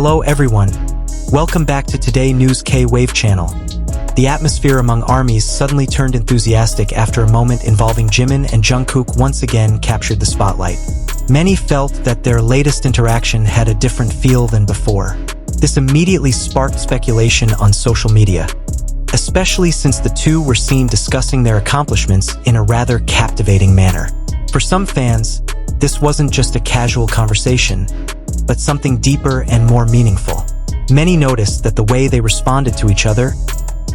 Hello everyone. Welcome back to Today News K-Wave channel. The atmosphere among ARMYs suddenly turned enthusiastic after a moment involving Jimin and Jungkook once again captured the spotlight. Many felt that their latest interaction had a different feel than before. This immediately sparked speculation on social media, especially since the two were seen discussing their accomplishments in a rather captivating manner. For some fans, this wasn't just a casual conversation, but something deeper and more meaningful. Many noticed that the way they responded to each other,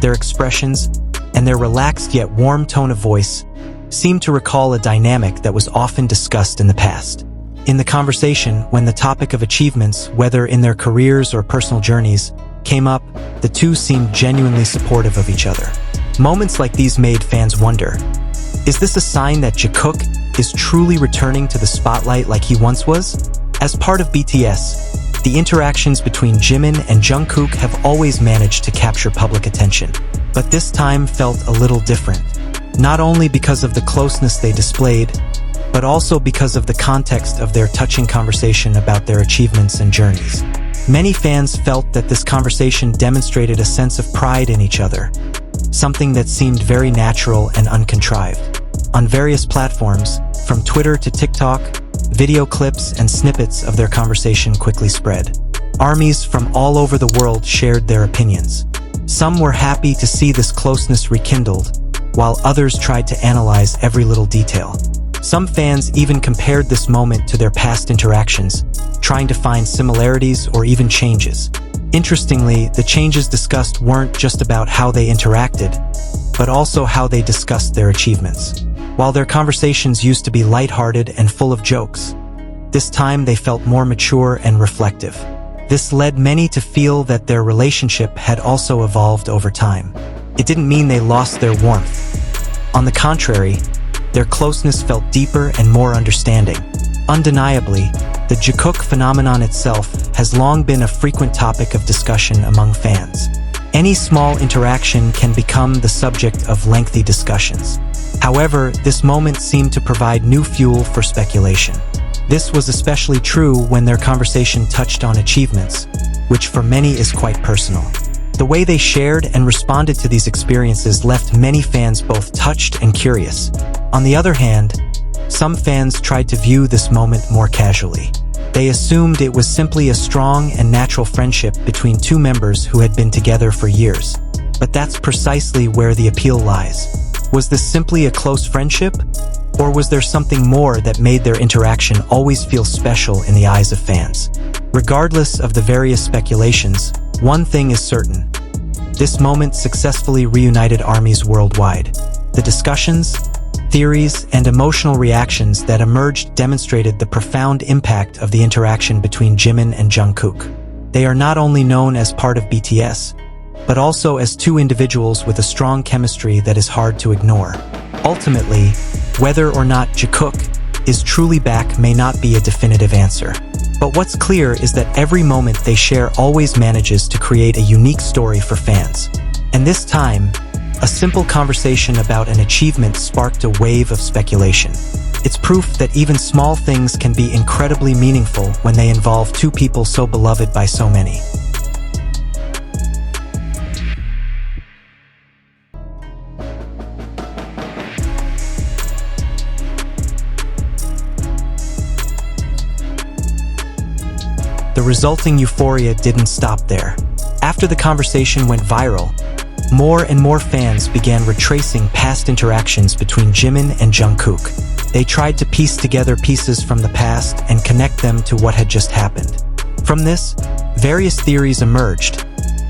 their expressions, and their relaxed yet warm tone of voice seemed to recall a dynamic that was often discussed in the past. In the conversation, when the topic of achievements, whether in their careers or personal journeys, came up, the two seemed genuinely supportive of each other. Moments like these made fans wonder, is this a sign that Jikook is truly returning to the spotlight like he once was? As part of BTS, the interactions between Jimin and Jungkook have always managed to capture public attention. But this time felt a little different, not only because of the closeness they displayed, but also because of the context of their touching conversation about their achievements and journeys. Many fans felt that this conversation demonstrated a sense of pride in each other, something that seemed very natural and uncontrived. On various platforms, from Twitter to TikTok, video clips and snippets of their conversation quickly spread. ARMYs from all over the world shared their opinions. Some were happy to see this closeness rekindled, while others tried to analyze every little detail. Some fans even compared this moment to their past interactions, trying to find similarities or even changes. Interestingly, the changes discussed weren't just about how they interacted, but also how they discussed their achievements. While their conversations used to be lighthearted and full of jokes, this time they felt more mature and reflective. This led many to feel that their relationship had also evolved over time. It didn't mean they lost their warmth. On the contrary, their closeness felt deeper and more understanding. Undeniably, the Jikook phenomenon itself has long been a frequent topic of discussion among fans. Any small interaction can become the subject of lengthy discussions. However, this moment seemed to provide new fuel for speculation. This was especially true when their conversation touched on achievements, which for many is quite personal. The way they shared and responded to these experiences left many fans both touched and curious. On the other hand, some fans tried to view this moment more casually. They assumed it was simply a strong and natural friendship between two members who had been together for years. But that's precisely where the appeal lies. Was this simply a close friendship? Or was there something more that made their interaction always feel special in the eyes of fans? Regardless of the various speculations, one thing is certain. This moment successfully reunited ARMYs worldwide. The discussions, theories, and emotional reactions that emerged demonstrated the profound impact of the interaction between Jimin and Jungkook. They are not only known as part of BTS, but also as two individuals with a strong chemistry that is hard to ignore. Ultimately, whether or not Jikook is truly back may not be a definitive answer. But what's clear is that every moment they share always manages to create a unique story for fans. And this time, a simple conversation about an achievement sparked a wave of speculation. It's proof that even small things can be incredibly meaningful when they involve two people so beloved by so many. The resulting euphoria didn't stop there. After the conversation went viral, more and more fans began retracing past interactions between Jimin and Jungkook. They tried to piece together pieces from the past and connect them to what had just happened. From this, various theories emerged,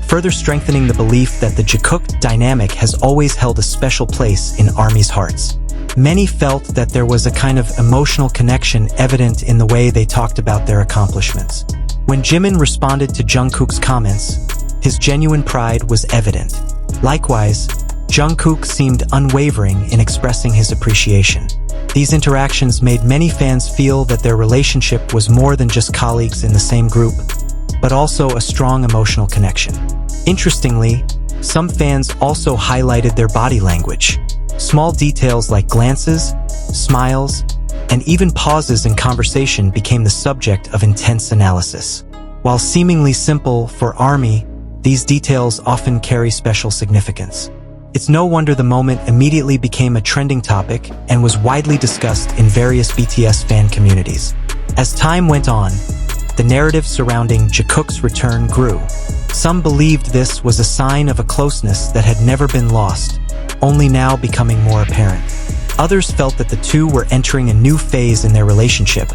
further strengthening the belief that the Jikook dynamic has always held a special place in ARMY's hearts. Many felt that there was a kind of emotional connection evident in the way they talked about their accomplishments. When Jimin responded to Jungkook's comments, his genuine pride was evident. Likewise, Jungkook seemed unwavering in expressing his appreciation. These interactions made many fans feel that their relationship was more than just colleagues in the same group, but also a strong emotional connection. Interestingly, some fans also highlighted their body language. Small details like glances, smiles, and even pauses in conversation became the subject of intense analysis. While seemingly simple for ARMY, these details often carry special significance. It's no wonder the moment immediately became a trending topic and was widely discussed in various BTS fan communities. As time went on, the narrative surrounding Jikook's return grew. Some believed this was a sign of a closeness that had never been lost, only now becoming more apparent. Others felt that the two were entering a new phase in their relationship,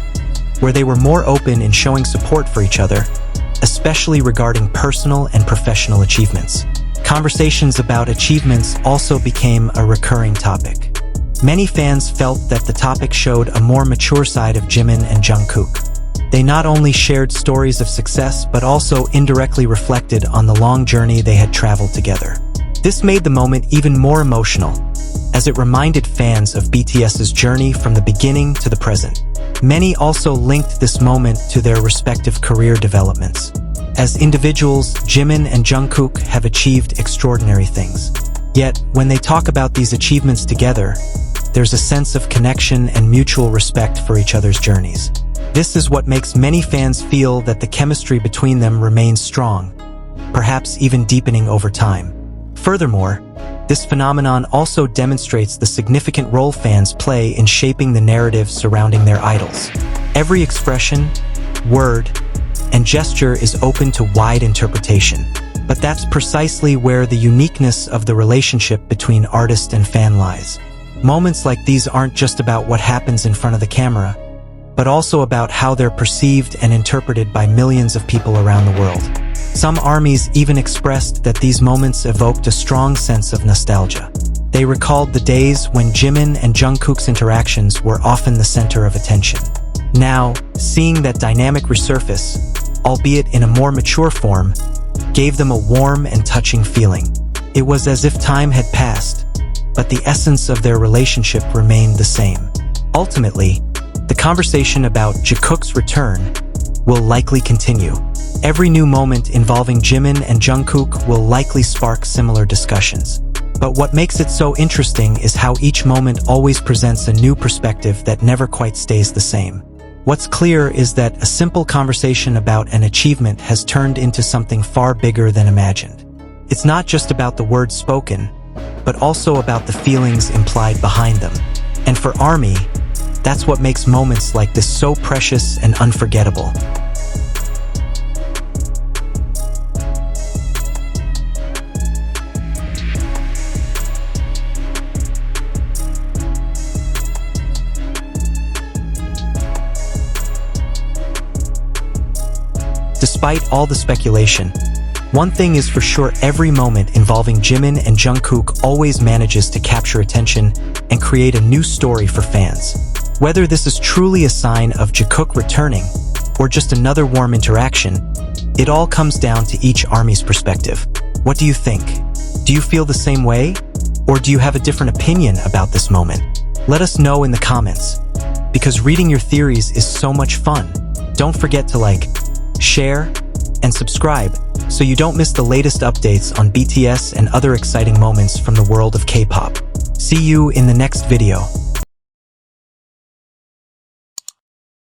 where they were more open in showing support for each other, especially regarding personal and professional achievements. Conversations about achievements also became a recurring topic. Many fans felt that the topic showed a more mature side of Jimin and Jungkook. They not only shared stories of success but also indirectly reflected on the long journey they had traveled together. This made the moment even more emotional, as it reminded fans of BTS's journey from the beginning to the present. Many also linked this moment to their respective career developments. As individuals, Jimin and Jungkook have achieved extraordinary things. Yet, when they talk about these achievements together, there's a sense of connection and mutual respect for each other's journeys. This is what makes many fans feel that the chemistry between them remains strong, perhaps even deepening over time. Furthermore, this phenomenon also demonstrates the significant role fans play in shaping the narrative surrounding their idols. Every expression, word, and gesture is open to wide interpretation. But that's precisely where the uniqueness of the relationship between artist and fan lies. Moments like these aren't just about what happens in front of the camera, but also about how they're perceived and interpreted by millions of people around the world. Some ARMYs even expressed that these moments evoked a strong sense of nostalgia. They recalled the days when Jimin and Jungkook's interactions were often the center of attention. Now, seeing that dynamic resurface, albeit in a more mature form, gave them a warm and touching feeling. It was as if time had passed, but the essence of their relationship remained the same. Ultimately, the conversation about Jikook's return will likely continue. Every new moment involving Jimin and Jungkook will likely spark similar discussions. But what makes it so interesting is how each moment always presents a new perspective that never quite stays the same. What's clear is that a simple conversation about an achievement has turned into something far bigger than imagined. It's not just about the words spoken, but also about the feelings implied behind them. And for ARMY, that's what makes moments like this so precious and unforgettable. Despite all the speculation, one thing is for sure: every moment involving Jimin and Jungkook always manages to capture attention and create a new story for fans. Whether this is truly a sign of Jikook returning or just another warm interaction, it all comes down to each ARMY's perspective. What do you think? Do you feel the same way? Or do you have a different opinion about this moment? Let us know in the comments, because reading your theories is so much fun. Don't forget to like, share, and subscribe so you don't miss the latest updates on BTS and other exciting moments from the world of K-pop. See you in the next video.